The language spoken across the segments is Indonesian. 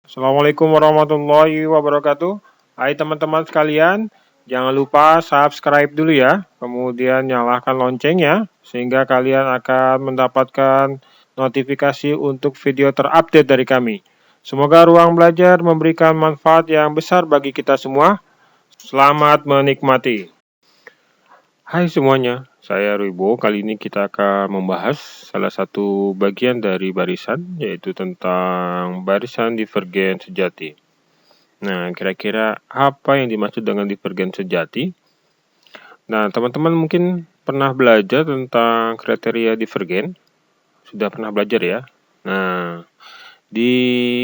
Assalamualaikum warahmatullahi wabarakatuh. Hai teman-teman sekalian, jangan lupa subscribe dulu ya, kemudian nyalakan loncengnya, sehingga kalian akan mendapatkan notifikasi untuk video terupdate dari kami. Semoga ruang belajar memberikan manfaat yang besar bagi kita semua. Selamat menikmati. Hai semuanya, saya Ruibo. Kali ini kita akan membahas salah satu bagian dari barisan, yaitu tentang barisan divergen sejati. Nah, kira-kira apa yang dimaksud dengan divergen sejati? Nah, teman-teman mungkin pernah belajar tentang kriteria divergen. Sudah pernah belajar ya? Nah, di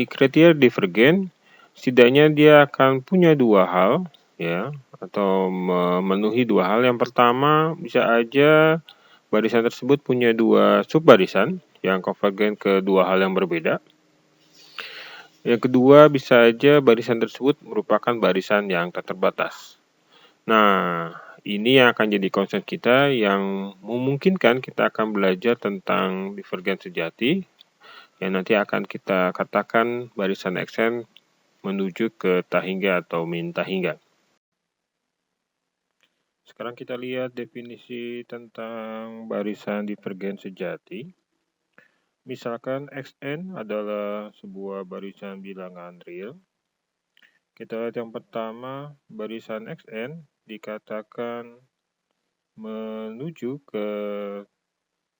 kriteria divergen, setidaknya dia akan punya dua hal, ya, atau memenuhi dua hal. Yang pertama, bisa aja barisan tersebut punya dua subbarisan yang konvergen ke dua hal yang berbeda. Yang kedua, bisa aja barisan tersebut merupakan barisan yang tak terbatas. Nah, ini yang akan jadi konsep kita yang memungkinkan kita akan belajar tentang divergen sejati yang nanti akan kita katakan barisan Xn menuju ke tahingga atau min tahingga. Sekarang kita lihat definisi tentang barisan divergen sejati. Misalkan Xn adalah sebuah barisan bilangan real. Kita lihat yang pertama, barisan Xn dikatakan menuju ke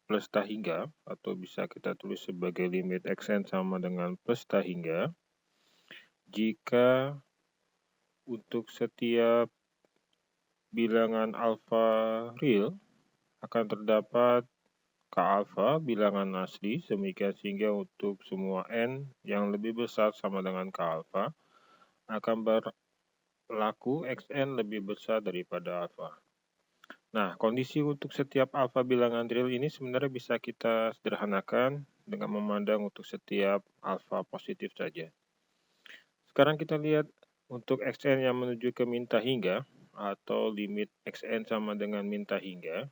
plus tahingga, atau bisa kita tulis sebagai limit Xn sama dengan plus tahingga, jika untuk setiap bilangan alfa real akan terdapat K alfa bilangan asli, demikian sehingga untuk semua N yang lebih besar sama dengan K alfa akan berlaku Xn lebih besar daripada alfa. Nah, kondisi untuk setiap alfa bilangan real ini sebenarnya bisa kita sederhanakan dengan memandang untuk setiap alfa positif saja. Sekarang kita lihat untuk Xn yang menuju ke min tahingga atau limit Xn sama dengan min tahingga.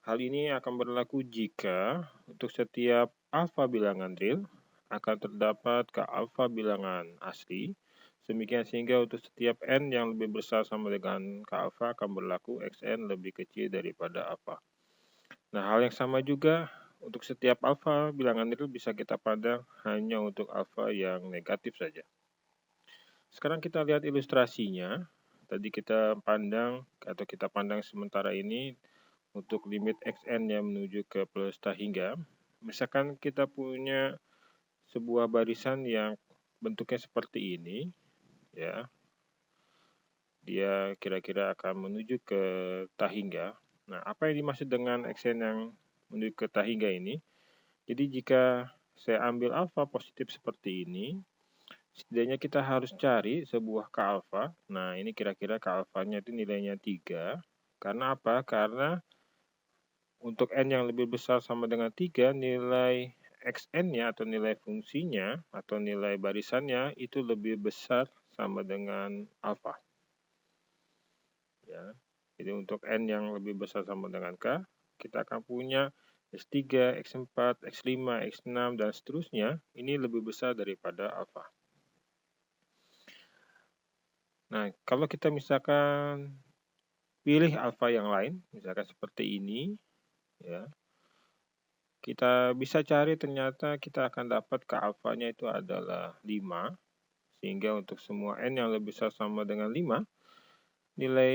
Hal ini akan berlaku jika untuk setiap alfa bilangan real akan terdapat K alfa bilangan asli. Demikian sehingga untuk setiap N yang lebih besar sama dengan K alfa akan berlaku Xn lebih kecil daripada alfa. Nah, hal yang sama juga untuk setiap alfa bilangan real bisa kita pandang hanya untuk alfa yang negatif saja. Sekarang kita lihat ilustrasinya. Tadi kita pandang sementara ini untuk limit Xn yang menuju ke plus tahingga. Misalkan kita punya sebuah barisan yang bentuknya seperti ini, ya. Dia kira-kira akan menuju ke tahingga. Nah, apa yang dimaksud dengan Xn yang menuju ke tahingga ini? Jadi jika saya ambil alfa positif seperti ini, setidaknya kita harus cari sebuah K alfa. Nah, ini kira-kira K alfanya itu nilainya 3. Karena apa? Karena untuk N yang lebih besar sama dengan 3, nilai Xn-nya atau nilai fungsinya atau nilai barisannya itu lebih besar sama dengan alfa. Ya. Jadi untuk N yang lebih besar sama dengan K, kita akan punya X3, X4, X5, X6, dan seterusnya. Ini lebih besar daripada alfa. Nah, kalau kita misalkan pilih alfa yang lain, misalkan seperti ini, ya, kita bisa cari ternyata kita akan dapat K alfanya itu adalah 5, sehingga untuk semua N yang lebih besar sama dengan 5, nilai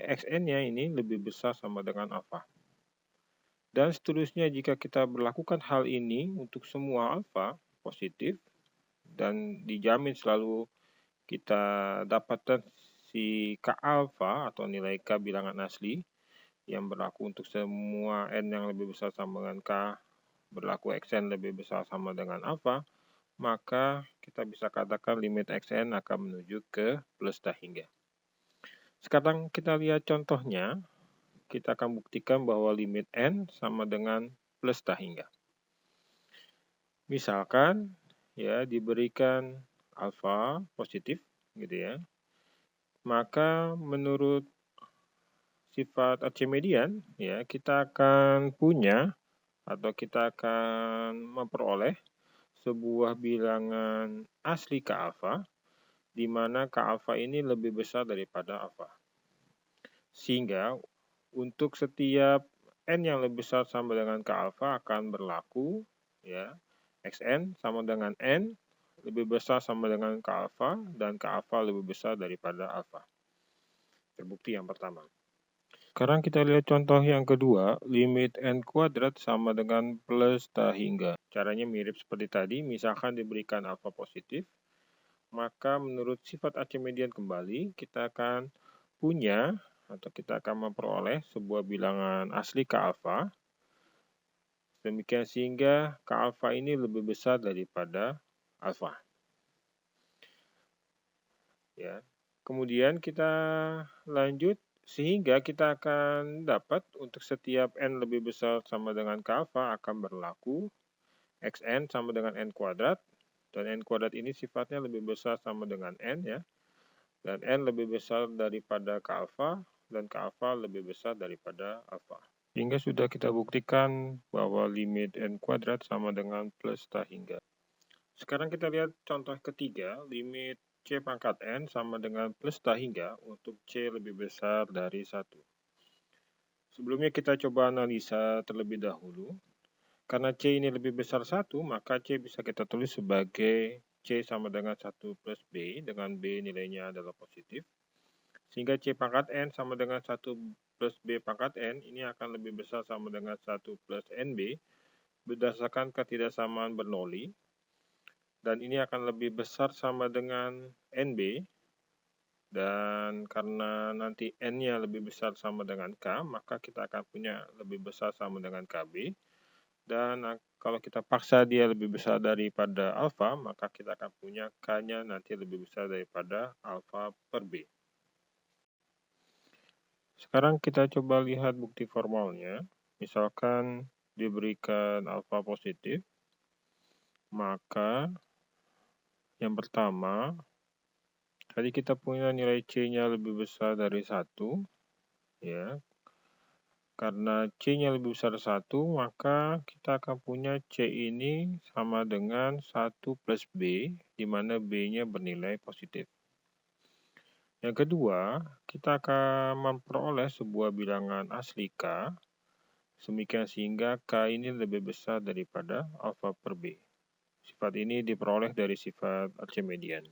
Xn-nya ini lebih besar sama dengan alfa. Dan seterusnya jika kita berlakukan hal ini untuk semua alfa positif, dan dijamin selalu kita dapatkan si K alfa atau nilai K bilangan asli yang berlaku untuk semua N yang lebih besar sama dengan K, berlaku Xn lebih besar sama dengan alfa, maka kita bisa katakan limit Xn akan menuju ke plus tahingga. Sekarang kita lihat contohnya, kita akan buktikan bahwa limit N sama dengan plus tahingga. Misalkan ya diberikan alfa positif gitu ya, maka menurut sifat Archimedean ya kita akan punya atau kita akan memperoleh sebuah bilangan asli K alfa, di mana K alfa ini lebih besar daripada alfa. Sehingga untuk setiap N yang lebih besar sama dengan K alfa akan berlaku, ya, Xn sama dengan N lebih besar sama dengan K alfa, dan K alfa lebih besar daripada alfa. Terbukti yang pertama. Sekarang kita lihat contoh yang kedua, limit N kuadrat sama dengan plus tak hingga. Caranya mirip seperti tadi, misalkan diberikan alfa positif, maka menurut sifat Archimedean kembali, kita akan punya atau kita akan memperoleh sebuah bilangan asli K alfa. Demikian sehingga K alfa ini lebih besar daripada alfa. Ya. Kemudian kita lanjut sehingga kita akan dapat untuk setiap N lebih besar sama dengan K alfa akan berlaku Xn sama dengan N kuadrat, dan N kuadrat ini sifatnya lebih besar sama dengan N, ya, dan N lebih besar daripada K alfa, dan K alfa lebih besar daripada alfa. Sehingga sudah kita buktikan bahwa limit N kuadrat sama dengan plus tak hingga. Sekarang kita lihat contoh ketiga, limit C pangkat N sama dengan plus tak hingga untuk C lebih besar dari 1. Sebelumnya kita coba analisa terlebih dahulu. Karena C ini lebih besar 1, maka C bisa kita tulis sebagai C sama dengan 1 plus B, dengan B nilainya adalah positif. Sehingga C pangkat N sama dengan 1 plus B pangkat N, ini akan lebih besar sama dengan 1 plus NB, berdasarkan ketidaksamaan Bernoulli. Dan ini akan lebih besar sama dengan NB, dan karena nanti N-nya lebih besar sama dengan K, maka kita akan punya lebih besar sama dengan KB. Dan kalau kita paksa dia lebih besar daripada alfa, maka kita akan punya K-nya nanti lebih besar daripada alfa per B. Sekarang kita coba lihat bukti formalnya. Misalkan diberikan alfa positif, maka yang pertama, tadi kita punya nilai C-nya lebih besar dari 1, ya. Karena C-nya lebih besar 1, maka kita akan punya C ini sama dengan 1 plus B, di mana B-nya bernilai positif. Yang kedua, kita akan memperoleh sebuah bilangan asli K, demikian sehingga K ini lebih besar daripada alfa per B. Sifat ini diperoleh dari sifat Archimedean.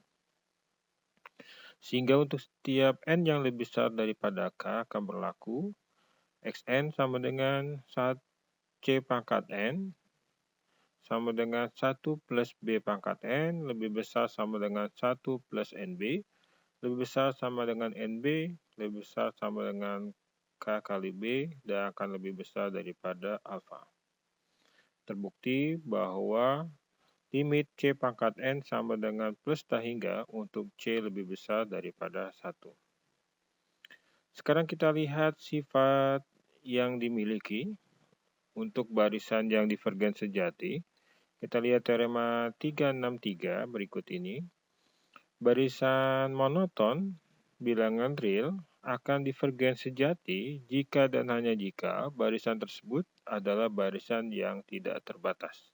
Sehingga untuk setiap N yang lebih besar daripada K akan berlaku Xn sama dengan C pangkat N sama dengan 1 plus B pangkat N lebih besar sama dengan 1 plus NB, lebih besar sama dengan NB, lebih besar sama dengan K kali B, dan akan lebih besar daripada alfa. Terbukti bahwa limit C pangkat N sama dengan plus tak hingga untuk C lebih besar daripada 1. Sekarang kita lihat sifat yang dimiliki untuk barisan yang divergen sejati. Kita lihat teorema 363 berikut ini. Barisan monoton bilangan real akan divergen sejati jika dan hanya jika barisan tersebut adalah barisan yang tidak terbatas.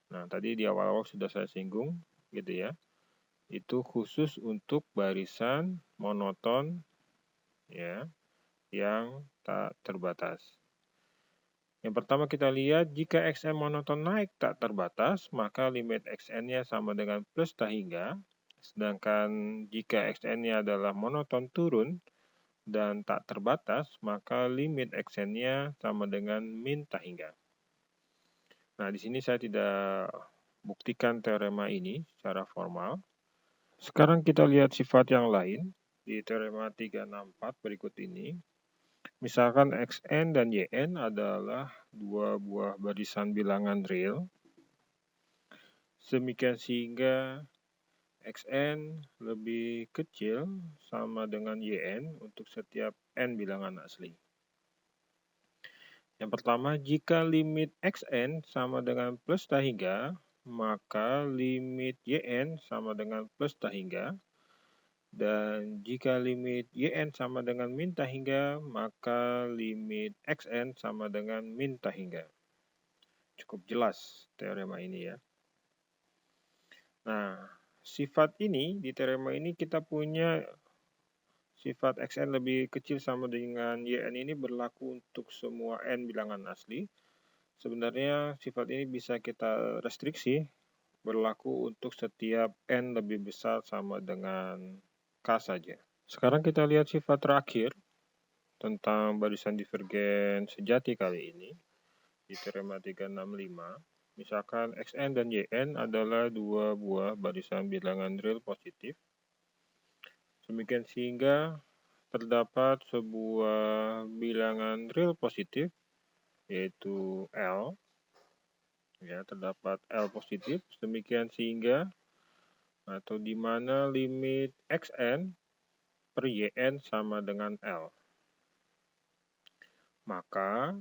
Nah, tadi di awal-awal sudah saya singgung, gitu ya. Itu khusus untuk barisan monoton, ya, yang tak terbatas. Yang pertama kita lihat, jika Xn monoton naik tak terbatas, maka limit Xn-nya sama dengan plus tak hingga. Sedangkan jika Xn-nya adalah monoton turun dan tak terbatas, maka limit Xn-nya sama dengan min tak hingga. Nah, di sini saya tidak buktikan teorema ini secara formal. Sekarang kita lihat sifat yang lain di teorema 364 berikut ini. Misalkan Xn dan Yn adalah dua buah barisan bilangan real. Demikian sehingga Xn lebih kecil sama dengan Yn untuk setiap N bilangan asli. Yang pertama, jika limit Xn sama dengan plus tak hingga, maka limit Yn sama dengan plus tak hingga. Dan jika limit Yn sama dengan min tak hingga, maka limit Xn sama dengan min tak hingga. cukup jelas teorema ini ya. Nah, sifat ini di teorema ini kita punya sifat xn lebih kecil sama dengan yn ini berlaku untuk semua n bilangan asli. Sebenarnya sifat ini bisa kita restriksi berlaku untuk setiap n lebih besar sama dengan k saja. Sekarang kita lihat sifat terakhir tentang barisan divergen sejati kali ini di teorema 365. Misalkan xn dan yn adalah dua buah barisan bilangan real positif. Demikian sehingga terdapat sebuah bilangan real positif yaitu L. Ya, terdapat L positif. Demikian sehingga atau di mana limit xn per yn sama dengan L. Maka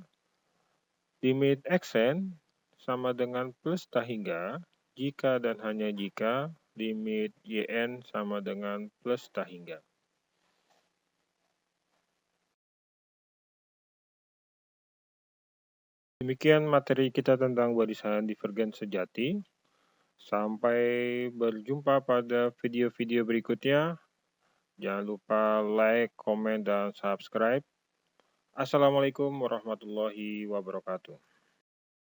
limit xn sama dengan plus tak hingga jika dan hanya jika limit yn sama dengan plus tak hingga. Demikian materi kita tentang barisan divergen sejati. Sampai berjumpa pada video-video berikutnya. Jangan lupa like, komen, dan subscribe. Assalamualaikum warahmatullahi wabarakatuh.